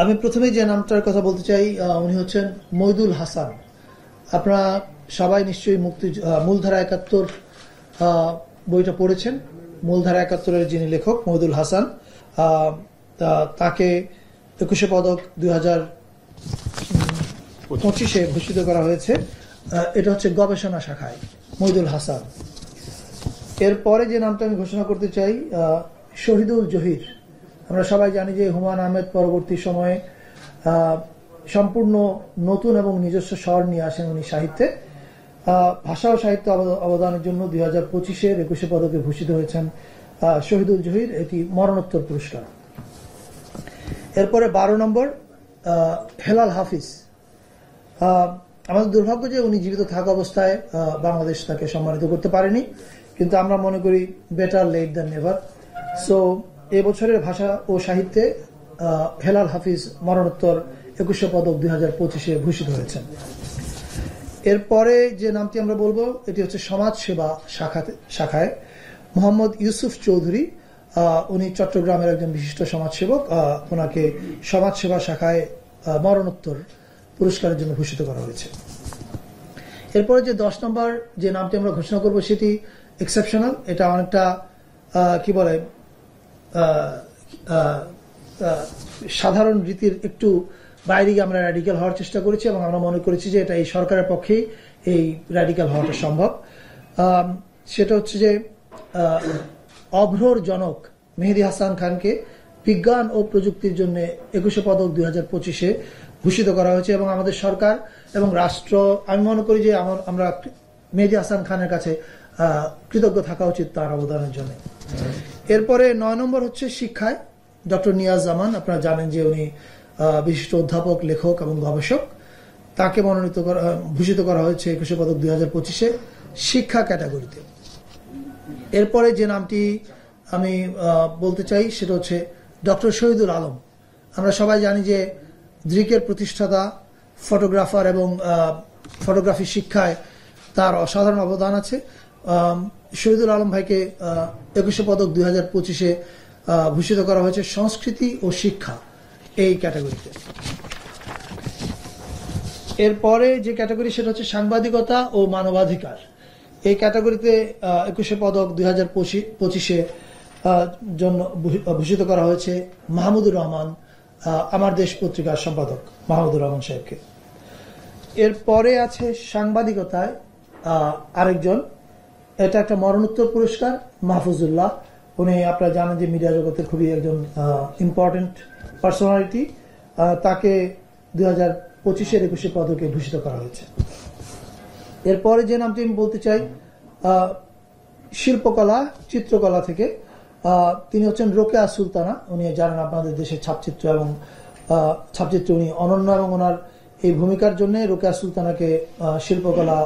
আমি প্রথমে যে নামটার কথা বলতে চাই উনি হচ্ছেন মইদুল হাসান। আপনারা সবাই নিশ্চয়ই মূলধারা ৭১ বইটা পড়েছেন। মূলধারা ৭১-এর যিনি লেখক মইদুল হাসান, তাকে ২১শে পদক ২০২৫-এ ভূষিত করা হয়েছে। এটা হচ্ছে গবেষণা শাখায় মইদুল হাসান। এরপরে যে নামটা আমি ঘোষণা করতে চাই শহীদুল জহির। আমরা সবাই জানি যে হুমায়ুন আহমেদ পরবর্তী সময়ে সম্পূর্ণ নতুন এবং নিজস্ব স্বর নিয়ে আসেন উনি সাহিত্যে। ভাষা ও সাহিত্য অবদানের জন্য ২০২৫-এর ২১শে পদকে ভূষিত হয়েছেন শহীদুল জহির। এটি মরণোত্তর পুরস্কার। এরপরে ১২ নম্বর হেলাল হাফিজ। আমাদের দুর্ভাগ্য যে উনি জীবিত থাকা অবস্থায় বাংলাদেশ তাকে সম্মানিত করতে পারেনি, কিন্তু আমরা মনে করি better late than never. So এবছরের ভাষা ও সাহিত্যে হেলাল হাফিজ মরণোত্তর ২১শে পদক ২০২৫-এ ভূষিত হয়েছেন। এরপরে যে নামটি আমরা বলবো এটি হচ্ছে সমাজ সেবা শাখায় মোহাম্মদ ইউসুফ চৌধুরী। উনি চট্টগ্রামের একজন বিশিষ্ট সমাজসেবক। ওনাকে সমাজ সেবা শাখায় মরণোত্তর পুরস্কারের জন্য ভূষিত করা হয়েছে। এরপরে যে ১০ নম্বর যে নামটি আমরা ঘোষণা করব সেটি এক্সেপশনাল। এটা অনেকটা কি বলে সাধারণ রীতির একটু বাইরে আমরা র্যাডিক্যাল হওয়ার চেষ্টা করেছি এবং আমরা মনে করেছি যে এটা এই সরকারের পক্ষেই এই র্যাডিক্যাল হওয়াটা সম্ভব। সেটা হচ্ছে যে অভ্রর জনক মেহেদী হাসান খানকে বিজ্ঞান ও প্রযুক্তির জন্য ২১শে পদক ২০২৫-এ ভূষিত করা হয়েছে এবং আমাদের সরকার এবং রাষ্ট্র, আমি মনে করি যে আমরা মেহেদী হাসান খানের কাছে কৃতজ্ঞ থাকা উচিত তার অবদানের জন্য। এরপরে ৯ নম্বর হচ্ছে শিক্ষায় ডক্টর নিয়াজ জামান। আপনারা জানেন যে উনি বিশিষ্ট অধ্যাপক, লেখক এবং গবেষক। তাকে ভূষিত করা হয়েছে ২১শে পদক ২০২৫-এ শিক্ষা ক্যাটাগরিতে। এরপরে যে নামটি আমি বলতে চাই সেটা হচ্ছে ডক্টর শহীদুল আলম। আমরা সবাই জানি যে দৃকের প্রতিষ্ঠাতা, ফটোগ্রাফার এবং ফটোগ্রাফি শিক্ষায় তার অসাধারণ অবদান আছে। শহীদুল আলম ভাইকে ২১শে পদক ২০২৫-এ ভূষিত করা হয়েছে সংস্কৃতি ও শিক্ষা এই ক্যাটাগরিতে। এরপরে যে ক্যাটাগরি সেটা হচ্ছে সাংবাদিকতা ও মানবাধিকার। এই ক্যাটাগরিতে ২১শে পদক ২০২৫-এ জন্য ভূষিত করা হয়েছে মাহমুদুর রহমান, আমার দেশ পত্রিকার সম্পাদক মাহমুদুর রহমান সাহেবকে। এরপরে আছে সাংবাদিকতায় আরেকজন, এটা একটা মরণোত্তর পুরস্কার, মাহফুজুল্লাহ। উনি আপনারা জানেন যে মিডিয়া জগতের খুবই একজন ইম্পর্টেন্ট পার্সোনালিটি। তাকে ২০২৫-এর ২১শে পদকে ভূষিত করা হয়েছে। এরপরে যে নামটি আমি বলতে চাই শিল্পকলা, চিত্রকলা থেকে তিনি হচ্ছেন রোকেয়া সুলতানা। উনি জানেন আপনাদের দেশের ছাপচিত্র এবং ছাপচিত্রে উনি অনন্য এবং ওনার এই ভূমিকার জন্য রোকেয়া সুলতানাকে শিল্পকলা,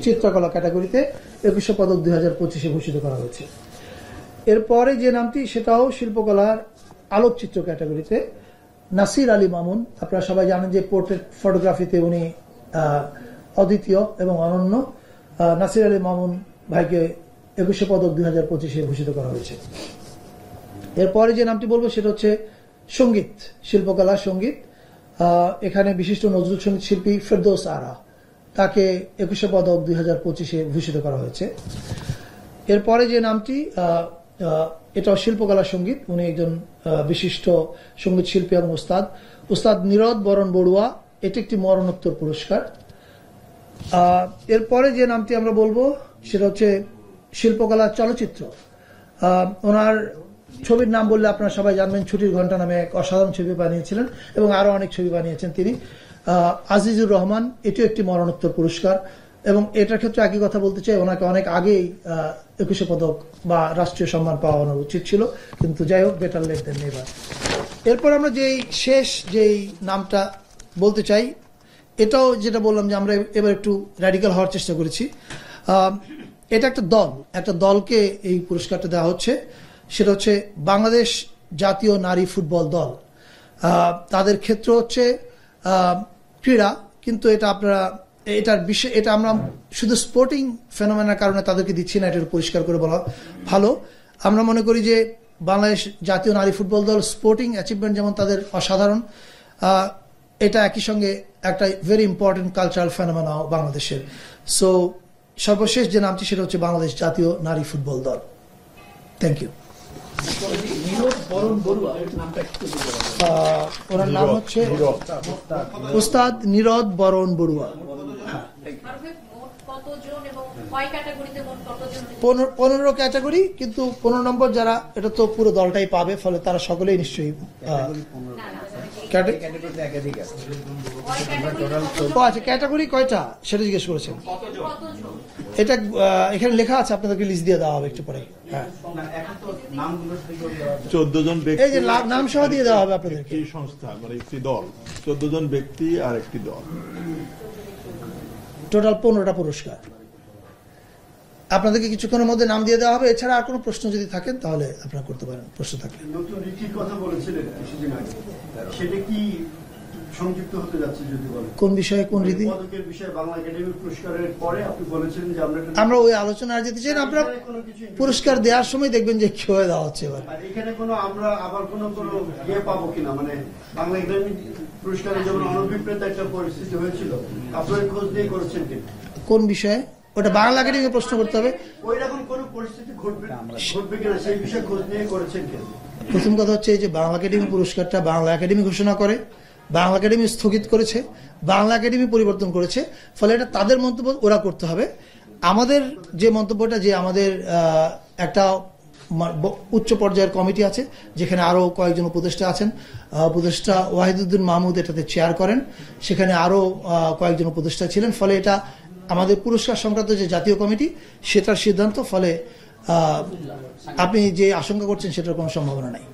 চিত্রকলা ক্যাটাগরিতে ২১শে পদক ২০২৫-এ ভূষিত করা হয়েছে। এরপরে যে নামটি সেটাও শিল্পকলার আলোকচিত্র ক্যাটাগরিতে নাসির আলী মামুন। আপনারা সবাই জানেন যে পোর্ট্রেট ফটোগ্রাফিতে উনি অদ্বিতীয় এবং অনন্য। নাসির আলী মামুন ভাইকে ২১শে পদক ২০২৫-এ ভূষিত করা হয়েছে। এরপরে যে নামটি বলবো সেটা হচ্ছে সঙ্গীত, শিল্পকলা সঙ্গীত। এখানে বিশিষ্ট নজরুল সঙ্গীত শিল্পী ফেরদৌস আরা, তাকে ২১শে পদক ২০২৫-এ ভূষিত করা হয়েছে। এরপরে যে নামটি এটাও শিল্পকলা সঙ্গীত, উনি একজন বিশিষ্ট সঙ্গীত শিল্পী এবং উস্তাদ নীরদ বরণ বড়ুয়া। এটি একটি মরণোত্তর পুরস্কার। এরপরে যে নামটি আমরা বলবো সেটা হচ্ছে শিল্পকলা চলচ্চিত্র। ওনার ছবির নাম বললে আপনারা সবাই জানবেন, ছুটির ঘন্টা নামে এক অসাধারণ ছবি বানিয়েছিলেন এবং আরো অনেক ছবি বানিয়েছেন তিনি। আজিজুর রহমান, এটিও একটি মরণোত্তর পুরস্কার এবং এটার ক্ষেত্রে একই কথা বলতে চাই, ওনাকে অনেক আগেই ২১শে পদক বা রাষ্ট্রীয় সম্মান পাওয়ানো উচিত ছিল, কিন্তু যাই হোক, বেটার লেট দ্যান নেভার। এরপর আমরা যেই নামটা বলতে চাই, এটাও যেটা বললাম যে আমরা এবার একটু র্যাডিক্যাল হওয়ার চেষ্টা করেছি। এটা একটা দলকে এই পুরস্কারটা দেওয়া হচ্ছে। সেটা হচ্ছে বাংলাদেশ জাতীয় নারী ফুটবল দল। তাদের ক্ষেত্র হচ্ছে ক্রীড়া, কিন্তু এটা আমরা শুধু স্পোর্টিং ফেনোমেনার কারণে তাদেরকে দিচ্ছি না, এটা পরিষ্কার করে বলা ভালো। আমরা মনে করি যে বাংলাদেশ জাতীয় নারী ফুটবল দল স্পোর্টিং অ্যাচিভমেন্ট যেমন তাদের অসাধারণ, এটা একই সঙ্গে একটা ভেরি ইম্পর্টেন্ট কালচারাল ফেনোমেনা বাংলাদেশের। সো সর্বশেষ যে নামটি সেটা হচ্ছে বাংলাদেশ জাতীয় নারী ফুটবল দল। Thank you. ওনার নাম হচ্ছে ওস্তাদ নীরদ বরণ বড়ুয়া। 15 ক্যাটাগরি, কিন্তু 15 নম্বর যারা, এটা তো পুরো দলটাই পাবে, ফলে তারা সকলেই নিশ্চয়ই আচ্ছা ক্যাটাগরি কয়টা সেটা জিজ্ঞেস করেছেন। এটা এখানে লেখা আছে, আপনাদেরকে লিস্ট দিয়ে দেওয়া হবে একটু পরে। হ্যাঁ 14 জন ব্যক্তি, এই যে নাম সহ দিয়ে দেওয়া হবে আপনাদেরকে। একটি সংস্থা মানে একটি দল, 14 জন ব্যক্তি আর একটি দল, টোটাল 15টা পুরস্কার আপনাদেরকে কিছুক্ষণের মধ্যে নাম দিয়ে দেওয়া হবে। এছাড়া আর কোনো প্রশ্ন যদি থাকেন তাহলে আপনারা করতে পারেন, প্রশ্ন থাকলে। নতুন রীতির কথা বলেছিলেন কিছুদিন আগে, সেটা কি সংযুক্ত হতে যাচ্ছে যদি বলেন? কোন বিষয়ে, কোন রীতি? পদকের বিষয়ে বাংলা একাডেমি পুরস্কারের পরে আপনি বলেছিলেন যে আমরা ওই আলোচনায় যেতে চাই না। আপনারা পুরস্কার দেওয়ার সময় দেখবেন যে কি হয়ে দেওয়া হচ্ছে এবার। আর এখানে কোনো আমরা আবার কোনো ইয়ে পাবো কিনা, মানে বাংলা একাডেমি পুরস্কারের যেমন অনভিপ্রেত একটা পরিস্থিতি হয়েছিল, আপনারা খোঁজ দিয়ে করেছেন কিনা? কোন বিষয়ে? ওটা বাংলা একাডেমিকে প্রশ্ন করতে হবে। ওই রকম কোনো পরিস্থিতি ঘটবে কিনা সেই বিষয়ে খোঁজ নিয়ে করেছেন কিনা? প্রথম কথা হচ্ছে যে বাংলা একাডেমি পুরস্কারটা বাংলা একাডেমি ঘোষণা করে, বাংলা একাডেমি স্থগিত করেছে, বাংলা একাডেমি পরিবর্তন করেছে, ফলে এটা তাদের মন্তব্য ওরা করতে হবে। আমাদের যে মন্তব্যটা, যে আমাদের একটা উচ্চ পর্যায়ের কমিটি আছে যেখানে আরো কয়েকজন উপদেষ্টা আছেন, উপদেষ্টা ওয়াহিদুদ্দিন মাহমুদ এটাতে চেয়ার করেন, সেখানে আরো কয়েকজন উপদেষ্টা ছিলেন, ফলে এটা আমাদের পুরস্কার সংক্রান্ত যে জাতীয় কমিটি সেটার সিদ্ধান্ত, ফলে আপনি যে আশঙ্কা করছেন সেটার কোনো সম্ভাবনা নাই।